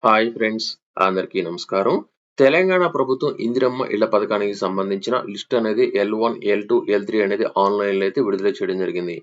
Hi friends, అందరికీ నమస్కారం. తెలంగాణ ప్రభుత్వం ఇందిరమ్మ ఇళ్ల పథకానికి సంబంధించిన లిస్ట్ అనేది L1, L2, L3 అనేది ఆన్లైన్లో అయితే విడుదల చేయడం జరిగింది.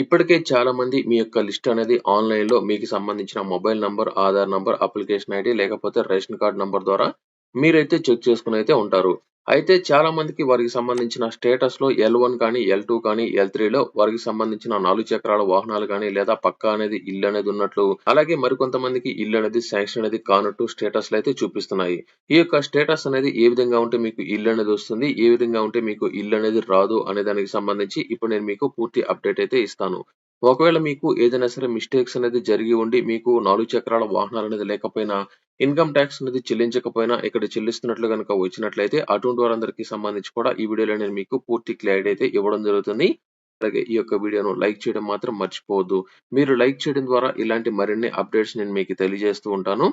ఇప్పటికే చాలా మంది మీ యొక్క లిస్ట్ అనేది ఆన్లైన్లో మీకు సంబంధించిన mobile number, Aadhaar number, application ID లేకపోతే రేషన్ కార్డ్ నంబర్ ద్వారా మీరైతే చెక్ చేసుకుని అయితే ఉంటారు. అయితే చాలా మందికి వారికి సంబంధించిన స్టేటస్ లో L1 కానీ L2 కానీ L3లో వారికి సంబంధించిన 4 చక్రాల వాహనాలు కానీ లేదా పక్కా అనేది ఇల్లు అనేది ఉన్నట్లు, అలాగే మరికొంతమందికి ఇల్లు అనేది శాంక్షన్ అనేది కానట్టు స్టేటస్ అయితే చూపిస్తున్నాయి. ఈ యొక్క స్టేటస్ అనేది ఏ విధంగా ఉంటే మీకు ఇల్లు అనేది వస్తుంది, ఏ విధంగా ఉంటే మీకు ఇల్లు అనేది రాదు అనే దానికి సంబంధించి ఇప్పుడు నేను మీకు పూర్తి అప్డేట్ అయితే ఇస్తాను. ఒకవేళ మీకు ఏదైనా సరే మిస్టేక్స్ అనేది జరిగి ఉండి మీకు 4 చక్రాల వాహనాలు అనేది లేకపోయినా, ఇన్కమ్ ట్యాక్స్ అనేది చెల్లించకపోయినా ఇక్కడ చెల్లిస్తున్నట్లు గనుక వచ్చినట్లయితే అటువంటి వారందరికీ సంబంధించి కూడా ఈ వీడియోలో నేను మీకు పూర్తి క్లారిటీ అయితే ఇవ్వడం జరుగుతుంది. అలాగే ఈ యొక్క వీడియోను లైక్ చేయడం మాత్రం మర్చిపోవద్దు. మీరు లైక్ చేయడం ద్వారా ఇలాంటి మరిన్ని అప్డేట్స్ నేను మీకు తెలియజేస్తూ ఉంటాను.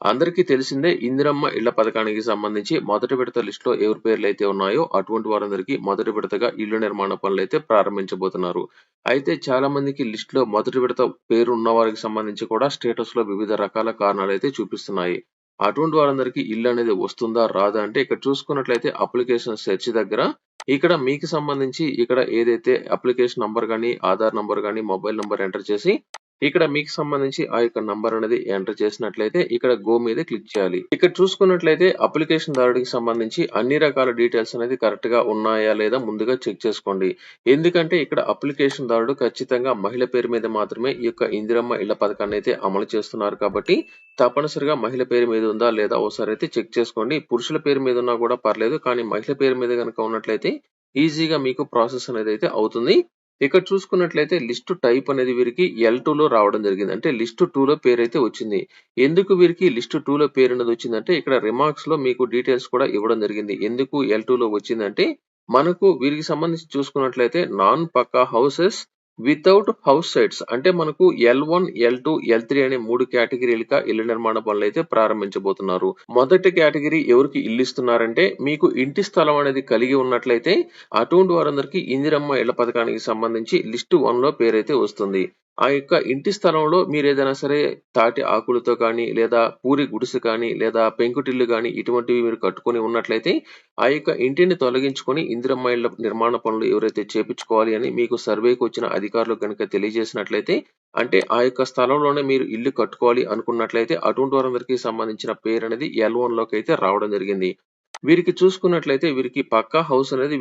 అందరికీ తెలిసిందే, ఇందిరమ్మ ఇళ్ల పథకానికి సంబంధించి మొదటి విడత లిస్ట్ లో ఎవరి పేర్లు అయితే ఉన్నాయో అటువంటి వారందరికీ మొదటి విడతగా ఇల్లు నిర్మాణ పనులు అయితే ప్రారంభించబోతున్నారు. అయితే చాలా మందికి లిస్ట్ లో మొదటి విడత పేరు ఉన్న వారికి సంబంధించి కూడా స్టేటస్ లో వివిధ రకాల కారణాలు అయితే చూపిస్తున్నాయి. అటువంటి వారందరికీ ఇల్లు అనేది వస్తుందా రాదా అంటే ఇక్కడ చూసుకున్నట్లయితే అప్లికేషన్ సెర్చ్ దగ్గర ఇక్కడ మీకు సంబంధించి ఇక్కడ ఏదైతే అప్లికేషన్ నంబర్ గానీ, ఆధార్ నంబర్ గానీ, మొబైల్ నంబర్ ఎంటర్ చేసి ఇక్కడ మీకు సంబంధించి ఆ యొక్క నంబర్ అనేది ఎంటర్ చేసినట్లయితే ఇక్కడ గో మీద క్లిక్ చేయాలి. ఇక్కడ చూసుకున్నట్లయితే అప్లికేషన్ దారుడికి సంబంధించి అన్ని రకాల డీటెయిల్స్ అనేది కరెక్ట్ గా ఉన్నాయా లేదా ముందుగా చెక్ చేసుకోండి. ఎందుకంటే ఇక్కడ అప్లికేషన్ దారుడు ఖచ్చితంగా మహిళ పేరు మీద మాత్రమే ఈ యొక్క ఇందిరమ్మ ఇళ్ల పథకాన్ని అయితే అమలు చేస్తున్నారు కాబట్టి తప్పనిసరిగా మహిళ పేరు మీద ఉందా లేదా ఒకసారి అయితే చెక్ చేసుకోండి. పురుషుల పేరు మీద ఉన్నా కూడా పర్లేదు, కానీ మహిళ పేరు మీద కనుక ఉన్నట్లయితే ఈజీగా మీకు ప్రాసెస్ అనేది అయితే అవుతుంది. ఇక్కడ చూసుకున్నట్లయితే లిస్ట్ టైప్ అనేది వీరికి L2 లో రావడం జరిగింది. అంటే లిస్ట్ 2 లో పేరైతే వచ్చింది. ఎందుకు వీరికి లిస్ట్ 2 లో పేరు అనేది వచ్చిందంటే ఇక్కడ రిమార్క్స్ లో మీకు డీటెయిల్స్ కూడా ఇవ్వడం జరిగింది. ఎందుకు L2 లో వచ్చిందంటే మనకు వీరికి సంబంధించి చూసుకున్నట్లయితే నాన్ పక్కా హౌసెస్ వితౌట్ హౌస్ సైట్స్ అంటే మనకు L1, L2, L3 అనే 3 కేటగిరీలుగా ఇళ్ల నిర్మాణ పనులు అయితే ప్రారంభించబోతున్నారు. మొదటి కేటగిరీ ఎవరికి ఇల్లు ఇస్తున్నారంటే మీకు ఇంటి స్థలం అనేది కలిగి ఉన్నట్లయితే అటువంటి వారందరికీ ఇందిరమ్మ ఇళ్ల పథకానికి సంబంధించి లిస్ట్ 1 లో పేరైతే వస్తుంది. ఆ యొక్క ఇంటి స్థలంలో మీరు ఏదైనా సరే తాటి ఆకులతో కానీ లేదా పూరి గుడిసె కానీ లేదా పెంకుటిల్లు కానీ ఇటువంటివి మీరు కట్టుకొని ఉన్నట్లయితే ఆ యొక్క ఇంటిని తొలగించుకొని ఇందిరమ్మ ఇళ్ల నిర్మాణ పనులు ఎవరైతే చేపించుకోవాలి అని మీకు సర్వేకి వచ్చిన అధికారులు కనుక తెలియజేసినట్లయితే, అంటే ఆ యొక్క స్థలంలోనే మీరు ఇల్లు కట్టుకోవాలి అనుకున్నట్లయితే అటువంటి వారందరికీ సంబంధించిన పేరు అనేది L1 లోకి అయితే రావడం జరిగింది. వీరికి చూసుకున్నట్లయితే వీరికి పక్కా హౌస్ అనేది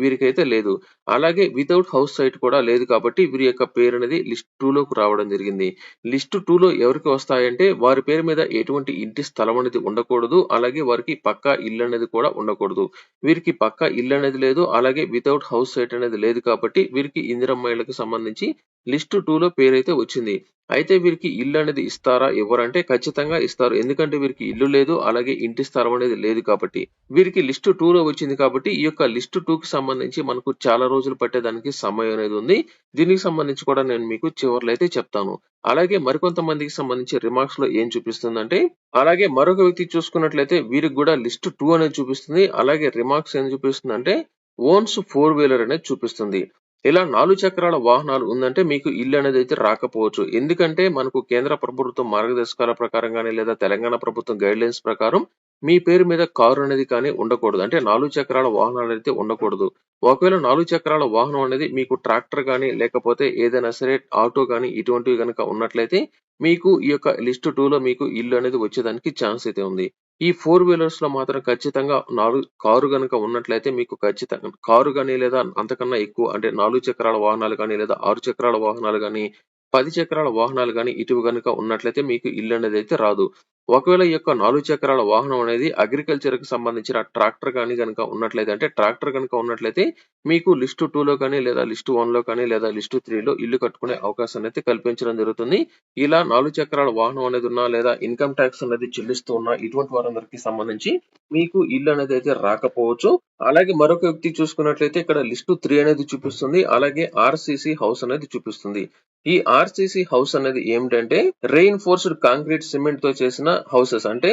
వీరికైతే లేదు. అలాగే వితౌట్ హౌస్ సైట్ కూడా లేదు కాబట్టి వీరి యొక్క పేరు అనేది లిస్ట్ 2 లోకి రావడం జరిగింది. లిస్ట్ 2 లో ఎవరికి వస్తాయంటే వారి పేరు మీద ఎటువంటి ఇంటి స్థలం అనేది ఉండకూడదు. అలాగే వారికి పక్కా ఇల్లు అనేది కూడా ఉండకూడదు. వీరికి పక్కా ఇల్లు అనేది లేదు. అలాగే వితౌట్ హౌస్ సైట్ అనేది లేదు కాబట్టి వీరికి ఇందిరమ్మ ఇళ్లకు సంబంధించి లిస్ట్ 2 లో పేరైతే వచ్చింది. అయితే వీరికి ఇల్లు అనేది ఇస్తారా ఇవ్వరంటే ఖచ్చితంగా ఇస్తారు. ఎందుకంటే వీరికి ఇల్లు లేదు, అలాగే ఇంటి స్థలం అనేది లేదు కాబట్టి. వీరికి లిస్ట్ 2 లో వచ్చింది కాబట్టి ఈ యొక్క లిస్ట్ 2 కి సంబంధించి మనకు చాలా రోజులు పట్టేదానికి సమయం అనేది ఉంది. దీనికి సంబంధించి కూడా నేను మీకు చివర్లో అయితే చెప్తాను. అలాగే మరికొంతమందికి సంబంధించి రిమార్క్స్ లో ఏం చూపిస్తుందంటే, అలాగే మరొక వ్యక్తి చూసుకున్నట్లయితే వీరికి కూడా లిస్ట్ 2 అనేది చూపిస్తుంది. అలాగే రిమార్క్స్ ఏం చూపిస్తుందంటే ఓన్స్ 4 వీలర్ అనేది చూపిస్తుంది. ఇలా 4 చక్రాల వాహనాలు ఉందంటే మీకు ఇల్లు అనేది అయితే రాకపోవచ్చు. ఎందుకంటే మనకు కేంద్ర ప్రభుత్వం మార్గదర్శకాల ప్రకారం గానీ లేదా తెలంగాణ ప్రభుత్వం గైడ్లైన్స్ ప్రకారం మీ పేరు మీద కారు అనేది కానీ ఉండకూడదు. అంటే 4 చక్రాల వాహనాలు అయితే ఉండకూడదు. ఒకవేళ 4 చక్రాల వాహనం అనేది మీకు ట్రాక్టర్ గానీ లేకపోతే ఏదైనా సరే ఆటో గానీ ఇటువంటివి గనుక ఉన్నట్లయితే మీకు ఈ యొక్క లిస్ట్ 2 లో మీకు ఇల్లు అనేది వచ్చేదానికి ఛాన్స్ అయితే ఉంది. ఈ 4 వీలర్స్ లో మాత్రం ఖచ్చితంగా కారు గనుక ఉన్నట్లయితే మీకు ఖచ్చితంగా కారు గానీ లేదా అంతకన్నా ఎక్కువ అంటే 4 చక్రాల వాహనాలు గానీ లేదా 6 చక్రాల వాహనాలు గానీ 10 చక్రాల వాహనాలు గానీ ఇటువి గనుక ఉన్నట్లయితే మీకు ఇల్లు అనేది అయితే రాదు. ఒకవేళ ఈ యొక్క 4 చక్రాల వాహనం అనేది అగ్రికల్చర్ కి సంబంధించిన ట్రాక్టర్ గానీ గనుక ఉన్నట్లయితే అంటే ట్రాక్టర్ గనుక ఉన్నట్లయితే మీకు లిస్ట్ 2 లో కానీ లేదా లిస్ట్ 1 లో కానీ లేదా లిస్ట్ 3 లో ఇల్లు కట్టుకునే అవకాశాన్ని అయితే కల్పించడం జరుగుతుంది. ఇలా 4 చక్రాల వాహనం అనేది ఉన్నా లేదా ఇన్కమ్ ట్యాక్స్ అనేది చెల్లిస్తూ ఉన్నా ఇటువంటి వారందరికీ సంబంధించి మీకు ఇల్లు అనేది అయితే రాకపోవచ్చు. అలాగే మరొక వ్యక్తి చూసుకున్నట్లయితే ఇక్కడ లిస్ట్ 3 అనేది చూపిస్తుంది. అలాగే RCC హౌస్ అనేది చూపిస్తుంది. ఈ RCC హౌస్ అనేది ఏమిటంటే రెయిన్ఫోర్స్డ్ కాంక్రీట్ సిమెంట్ తో చేసిన హౌసెస్. అంటే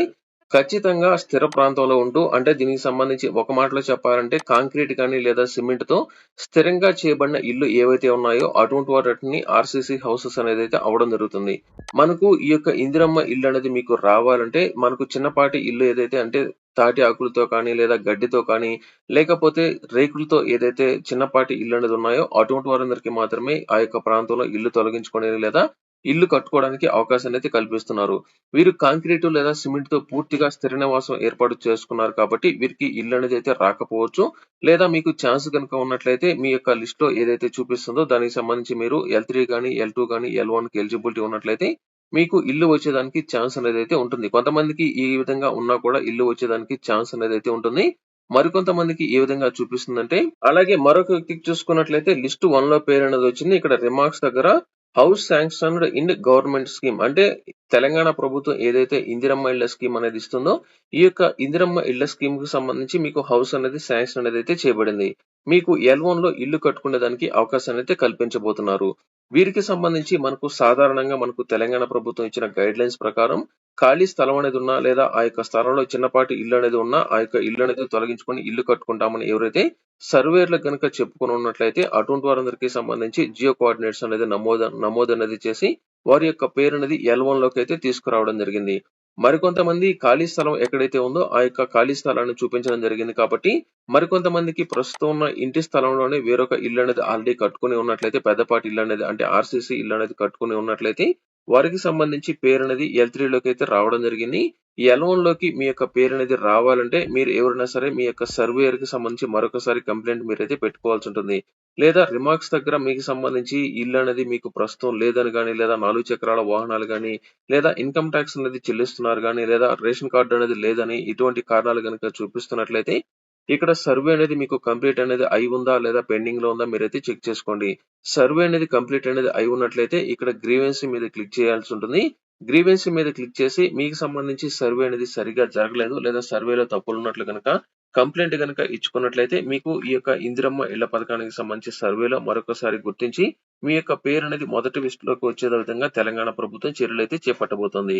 ఖచ్చితంగా స్థిర ప్రాంతంలో ఉంటూ అంటే దీనికి సంబంధించి ఒక మాటలో చెప్పాలంటే కాంక్రీట్ కానీ లేదా సిమెంట్ తో స్థిరంగా చేయబడిన ఇల్లు ఏవైతే ఉన్నాయో అటువంటి వాటిని ఆర్సీసీ హౌసెస్ అనేది అయితే అవ్వడం జరుగుతుంది. మనకు ఈ యొక్క ఇందిరమ్మ ఇల్లు అనేది మీకు రావాలంటే మనకు చిన్నపాటి ఇల్లు ఏదైతే అంటే తాటి ఆకులతో కానీ లేదా గడ్డితో కానీ లేకపోతే రేకులతో ఏదైతే చిన్నపాటి ఇల్లు అనేది ఉన్నాయో అటువంటి వారందరికీ మాత్రమే ఆ యొక్క ప్రాంతంలో ఇల్లు తొలగించుకొని లేదా ఇల్లు కట్టుకోవడానికి అవకాశాన్ని అయితే కల్పిస్తున్నారు. వీరు కాంక్రీటు లేదా సిమెంట్ తో పూర్తిగా స్థిర నివాసం ఏర్పాటు చేసుకున్నారు కాబట్టి వీరికి ఇల్లు అనేది అయితే రాకపోవచ్చు. లేదా మీకు ఛాన్స్ కనుక ఉన్నట్లయితే మీ యొక్క లిస్ట్ లో ఏదైతే చూపిస్తుందో దానికి సంబంధించి మీరు L3 గానీ L2 గానీ L1 కి ఎలిజిబిలిటీ ఉన్నట్లయితే మీకు ఇల్లు వచ్చేదానికి ఛాన్స్ అనేది అయితే ఉంటుంది. కొంతమందికి ఈ విధంగా ఉన్నా కూడా ఇల్లు వచ్చేదానికి ఛాన్స్ అనేది అయితే ఉంటుంది. మరికొంతమందికి ఏ విధంగా చూపిస్తుందంటే అలాగే మరొక వ్యక్తికి చూసుకున్నట్లయితే లిస్ట్ 1 లో పేరు అనేది వచ్చింది. ఇక్కడ రిమార్క్స్ దగ్గర house sanctioned in government scheme అంటే తెలంగాణ ప్రభుత్వం ఏదైతే ఇందిరమ్మ ఇళ్ల స్కీమ్ అనేది ఇస్తుందో ఈ యొక్క ఇందిరమ్మ ఇళ్ల స్కీమ్ కి సంబంధించి మీకు హౌస్ అనేది శాంక్షన్ అనేది అయితే చేయబడింది. మీకు L1 లో ఇల్లు కట్టుకునే దానికి అవకాశాన్ని అయితే కల్పించబోతున్నారు. వీరికి సంబంధించి మనకు సాధారణంగా మనకు తెలంగాణ ప్రభుత్వం ఇచ్చిన గైడ్ లైన్స్ ప్రకారం ఖాళీ స్థలం అనేది ఉన్నా లేదా ఆ యొక్క స్థలంలో చిన్నపాటి ఇల్లు అనేది ఉన్నా ఆ యొక్క ఇల్లు అనేది తొలగించుకొని ఇల్లు కట్టుకుంటామని ఎవరైతే సర్వేర్లకు గనుక చెప్పుకొని ఉన్నట్లయితే అటువంటి వారందరికీ సంబంధించి జియో కోఆర్డినేట్స్ అనేది నమోదు అనేది చేసి వారి యొక్క పేరు అనేది L1 లోకి అయితే తీసుకురావడం జరిగింది. మరికొంతమంది ఖాళీ స్థలం ఎక్కడైతే ఉందో ఆ యొక్క ఖాళీ స్థలాన్ని చూపించడం జరిగింది కాబట్టి మరికొంతమందికి ప్రస్తుతం ఉన్న ఇంటి స్థలంలోనే వేరొక ఇల్లు అనేది ఆల్రెడీ కట్టుకుని ఉన్నట్లయితే పెద్దపాటి ఇల్లు అనేది అంటే ఆర్సీసీ ఇల్లు అనేది కట్టుకుని ఉన్నట్లయితే వారికి సంబంధించి పేరు అనేది L3 లోకి అయితే రావడం జరిగింది. L1 లోకి మీ యొక్క పేరు అనేది రావాలంటే మీరు ఎవరైనా సరే మీ యొక్క సర్వేయర్ కి సంబంధించి మరొకసారి కంప్లైంట్ మీరైతే పెట్టుకోవాల్సి ఉంటుంది. లేదా రిమార్క్స్ దగ్గర మీకు సంబంధించి ఇల్లు అనేది మీకు ప్రస్తుతం లేదని గానీ లేదా 4 చక్రాల వాహనాలు గానీ లేదా ఇన్కమ్ ట్యాక్స్ అనేది చెల్లిస్తున్నారు గానీ లేదా రేషన్ కార్డు అనేది లేదని ఇటువంటి కారణాలు గనుక చూపిస్తున్నట్లయితే ఇక్కడ సర్వే అనేది మీకు కంప్లీట్ అనేది అయి ఉందా లేదా పెండింగ్ లో ఉందా మీరైతే చెక్ చేసుకోండి. సర్వే అనేది కంప్లీట్ అనేది అయి ఉన్నట్లయితే ఇక్కడ గ్రీవెన్సీ మీద క్లిక్ చేయాల్సి ఉంటుంది. గ్రీవెన్సీ మీద క్లిక్ చేసి మీకు సంబంధించి సర్వే అనేది సరిగా జరగలేదు లేదా సర్వేలో తప్పులు ఉన్నట్లు గనక కంప్లైంట్ గనక ఇచ్చుకున్నట్లయితే మీకు ఈ యొక్క ఇందిరమ్మ ఇళ్ల పథకానికి సంబంధించి సర్వేలో మరొకసారి గుర్తించి మీ యొక్క పేరు అనేది మొదటి లిస్ట్ లోకి వచ్చే విధంగా తెలంగాణ ప్రభుత్వం చర్యలు అయితే చేపట్టబోతోంది.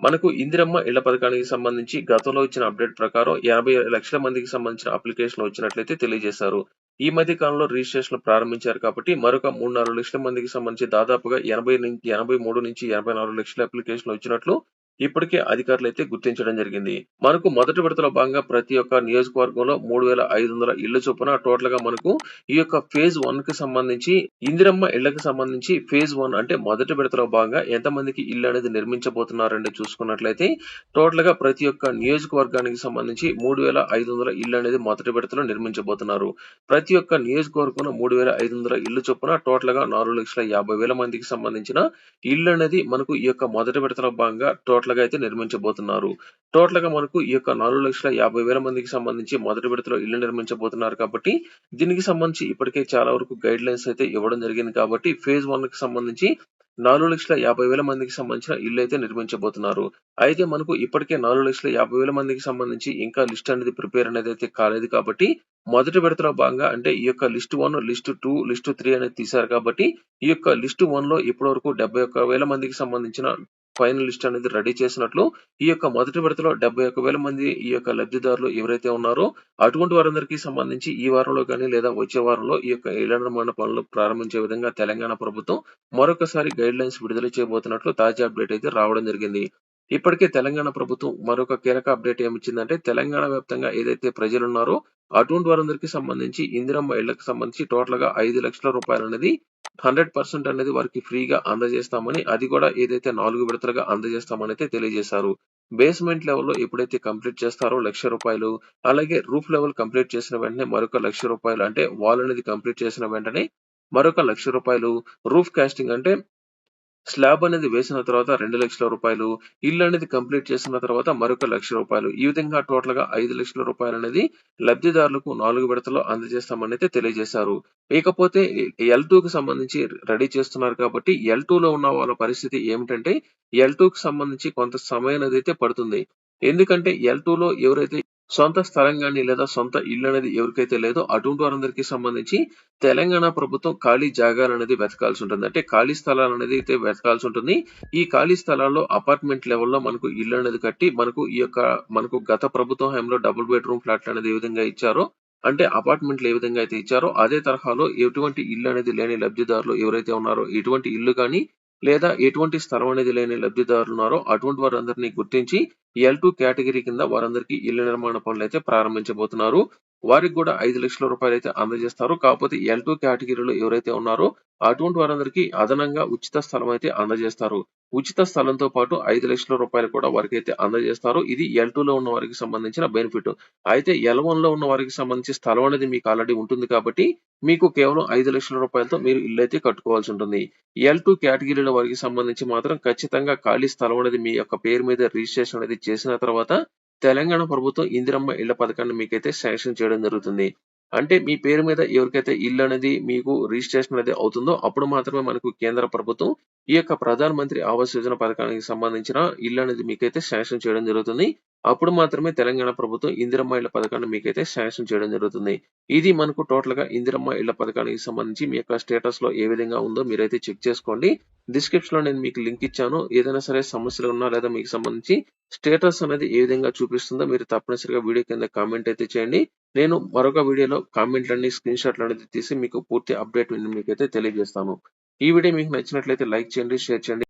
మనకు ఇందిరమ్మ ఇళ్ల పథకానికి సంబంధించి గతంలో ఇచ్చిన అప్డేట్ ప్రకారం 80 లక్షల మందికి సంబంధించిన అప్లికేషన్లు వచ్చినట్లయితే తెలియజేశారు. ఈ మధ్య కాలంలో రిజిస్ట్రేషన్ ప్రారంభించారు కాబట్టి మరొక 3-4 లక్షల మందికి సంబంధించి దాదాపుగా 83 నుంచి 84 లక్షల అప్లికేషన్లు వచ్చినట్లు ఇప్పటికే అధికారులు అయితే గుర్తించడం జరిగింది. మనకు మొదటి విడతలో భాగంగా ప్రతి ఒక్క నియోజకవర్గంలో 3,500 ఇళ్ల చొప్పున టోటల్ గా మనకు ఈ యొక్క ఫేజ్ 1 కి సంబంధించి ఇందిరమ్మ ఇళ్లకు సంబంధించి ఫేజ్ 1 అంటే మొదటి విడతలో భాగంగా ఎంతమందికి ఇల్లు అనేది నిర్మించబోతున్నారంటే చూసుకున్నట్లయితే టోటల్ గా ప్రతి ఒక్క నియోజకవర్గానికి సంబంధించి 3,500 ఇల్లు అనేది మొదటి విడతలో నిర్మించబోతున్నారు. ప్రతి ఒక్క నియోజకవర్గంలో 3,500 ఇల్లు చొప్పున టోటల్ గా 4,50,000 మందికి సంబంధించిన ఇల్లు అనేది మనకు ఈ యొక్క మొదటి విడతలో భాగంగా టోటల్ గా అయితే నిర్మించబోతున్నారు. టోటల్ గా మనకు ఈ యొక్క 4,50,000 మందికి సంబంధించి మొదటి విడతలో ఇల్లు నిర్మించబోతున్నారు కాబట్టి దీనికి సంబంధించి ఇప్పటికే చాలా వరకు గైడ్ లైన్స్ అయితే ఇవ్వడం జరిగింది కాబట్టి ఫేజ్ 1 కి సంబంధించి 4,50,000 మందికి సంబంధించిన ఇల్లు అయితే నిర్మించబోతున్నారు. అయితే మనకు ఇప్పటికే 4,50,000 మందికి సంబంధించి ఇంకా లిస్ట్ అనేది ప్రిపేర్ అనేది అయితే కాలేదు కాబట్టి మొదటి విడతలో భాగంగా అంటే ఈ యొక్క లిస్ట్ 1, లిస్ట్ 2, లిస్ట్ 3 అనేది తీశారు కాబట్టి ఈ యొక్క లిస్ట్ 1 లో ఇప్పటి వరకు 71,000 మందికి సంబంధించిన ఫైనల్ లిస్ట్ అనేది రెడీ చేసినట్లు ఈ యొక్క మొదటి విడతలో 71,000 మంది ఈ యొక్క లబ్ధిదారులు ఎవరైతే ఉన్నారో అటువంటి వారందరికీ సంబంధించి ఈ వారంలో కానీ లేదా వచ్చే వారంలో ఈ యొక్క ఇళ్ల నిర్మాణ పనులు ప్రారంభించే విధంగా తెలంగాణ ప్రభుత్వం మరొకసారి గైడ్ లైన్స్ విడుదల చేయబోతున్నట్లు తాజా అప్డేట్ అయితే రావడం జరిగింది. ఇప్పటికే తెలంగాణ ప్రభుత్వం మరొక కీలక అప్డేట్ ఏమిచ్చిందంటే తెలంగాణ వ్యాప్తంగా ఏదైతే ప్రజలు ఉన్నారో అటువంటి వారందరికీ సంబంధించి ఇందిరమ్మ ఇళ్లకు సంబంధించి టోటల్ గా 5 లక్షల రూపాయలు అనేది 100% అనేది వారికి ఫ్రీగా అందజేస్తామని అది కూడా ఏదైతే 4 విడతలుగా అందజేస్తామని అయితే తెలియజేశారు. బేస్మెంట్ లెవెల్లో ఎప్పుడైతే కంప్లీట్ చేస్తారో ₹1,00,000 అలాగే రూఫ్ లెవెల్ కంప్లీట్ చేసిన వెంటనే మరొక ₹1,00,000 అంటే వాల్ అనేది కంప్లీట్ చేసిన వెంటనే మరొక ₹1,00,000 రూఫ్ కాస్టింగ్ అంటే స్లాబ్ అనేది వేసిన తర్వాత ₹2,00,000 ఇల్లు అనేది కంప్లీట్ చేసిన తర్వాత మరొక ₹1,00,000 ఈ విధంగా టోటల్ గా ₹5,00,000 అనేది లబ్ధిదారులకు 4 విడతల్లో అందజేస్తామని అయితే తెలియజేశారు. ఇకపోతే L2 కి సంబంధించి రెడీ చేస్తున్నారు కాబట్టి L2 లో ఉన్న వాళ్ళ పరిస్థితి ఏమిటంటే L2 కి సంబంధించి కొంత సమయం అనేది అయితే పడుతుంది. ఎందుకంటే L2 లో ఎవరైతే సొంత స్థలం గాని లేదా సొంత ఇల్లు అనేది ఎవరికైతే లేదో అటువంటి వారందరికీ సంబంధించి తెలంగాణ ప్రభుత్వం ఖాళీ జాగాలనేది వెతకాల్సి ఉంటుంది. అంటే ఖాళీ స్థలాలనేది అయితే వెతకాల్సి ఉంటుంది. ఈ ఖాళీ స్థలాల్లో అపార్ట్మెంట్ లెవెల్‌లో మనకు ఇల్లు అనేది కట్టి మనకు గత ప్రభుత్వం హయాంలో డబుల్ బెడ్‌రూమ్ ఫ్లాట్లు అనేది ఏ విధంగా ఇచ్చారో, అంటే అపార్ట్మెంట్లు ఏ విధంగా అయితే ఇచ్చారో అదే తరహాలో ఎటువంటి ఇల్లు అనేది లేని లబ్ధిదారులు ఎవరైతే ఉన్నారో, ఎటువంటి ఇల్లు గాని లేదా ఎటువంటి స్థలం అనేది లేని లబ్ధిదారులు ఉన్నారో అటువంటి వారందరినీ గుర్తించి L2 కేటగిరీ కింద వారందరికీ ఇళ్ల నిర్మాణ పనులైతే ప్రారంభించబోతున్నారు. వారికి కూడా 5,00,000 రూపాయలైతే అందజేస్తారు. కాకపోతే L2 కేటగిరీలో ఎవరైతే ఉన్నారో అటువంటి వారందరికీ అదనంగా ఉచిత స్థలం అయితే అందజేస్తారు. ఉచిత స్థలంతో పాటు 5,00,000 రూపాయలు కూడా వారికైతే అందజేస్తారు. ఇది L2లో ఉన్న వారికి సంబంధించిన బెనిఫిట్. అయితే L1లో ఉన్న వారికి సంబంధించి స్థలం అనేది మీకు ఆల్రెడీ ఉంటుంది కాబట్టి మీకు కేవలం 5,00,000 రూపాయలతో మీరు ఇల్లైతే కట్టుకోవాల్సి ఉంటుంది. L2 కేటగిరీల వారికి సంబంధించి మాత్రం ఖచ్చితంగా ఖాళీ స్థలం అనేది మీ యొక్క పేరు మీద రిజిస్ట్రేషన్ అనేది చేసిన తర్వాత తెలంగాణ ప్రభుత్వం ఇందిరమ్మ ఇళ్ల పథకాన్ని మీకైతే శాంక్షన్ చేయడం జరుగుతుంది. అంటే మీ పేరు మీద ఎవరికైతే ఇల్లు అనేది మీకు రిజిస్ట్రేషన్ అనేది అవుతుందో అప్పుడు మాత్రమే మనకు కేంద్ర ప్రభుత్వం ఈ యొక్క ప్రధాన మంత్రి ఆవాస్ యోజన పథకానికి సంబంధించిన ఇల్లు అనేది మీకైతే శాంక్షన్ చేయడం జరుగుతుంది. అప్పుడు మాత్రమే తెలంగాణ ప్రభుత్వం ఇందిరమ్మ ఇళ్ల పథకాన్ని మీకైతే శాంక్షన్ చేయడం జరుగుతుంది. ఇది మనకు టోటల్ గా ఇందిరమ్మ ఇళ్ల పథకానికి సంబంధించి మీ యొక్క స్టేటస్ లో ఏ విధంగా ఉందో మీరైతే చెక్ చేసుకోండి. డిస్క్రిప్షన్ లో నేను మీకు లింక్ ఇచ్చాను. ఏదైనా సరే సమస్యలు ఉన్నా లేదా మీకు సంబంధించి స్టేటస్ అనేది ఏ విధంగా చూపిస్తుందో మీరు తప్పనిసరిగా వీడియో కింద కామెంట్ అయితే చేయండి. నేను మరొక వీడియోలో కామెంట్లన్నీ స్క్రీన్ షాట్లు అనేది తీసి మీకు పూర్తి అప్డేట్ మీకైతే తెలియజేస్తాను. ఈ వీడియో మీకు నచ్చినట్లయితే లైక్ చేయండి, షేర్ చేయండి.